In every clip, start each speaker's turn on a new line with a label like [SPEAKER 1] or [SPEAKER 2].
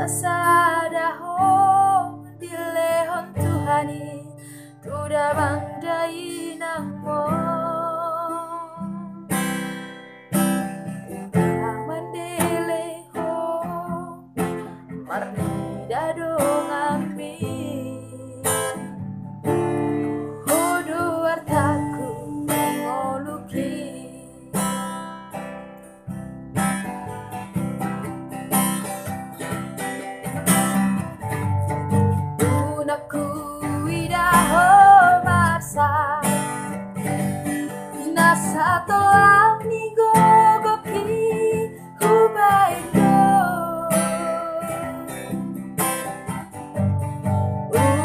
[SPEAKER 1] sasadaho dilehon Tuhani tuda bandai namo mandeleho marni dado ngami hodo artaku ngoluki unaku idaho Basa nasa toang ni gogoki hubaindo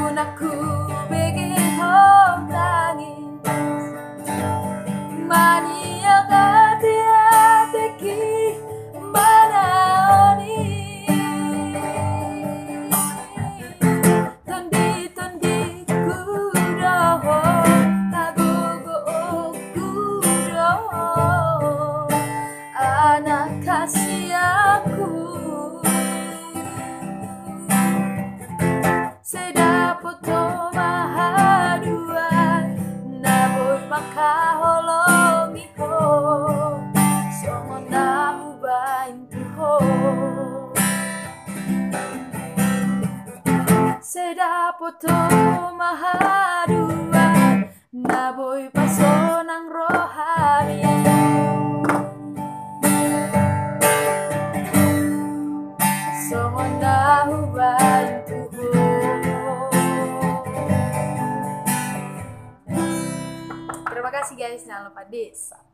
[SPEAKER 1] unaku begeho nangis mania gateateki manaoni Tondi kudoho tagogo kudoho anak kasih aku sedapoto mahaduan naboy makaholongiho songon nahubaintuho sedapoto mahaduan naboy pasonang rohani songon nahubaintuho. Terima kasih guys, jangan lupa di subscribe.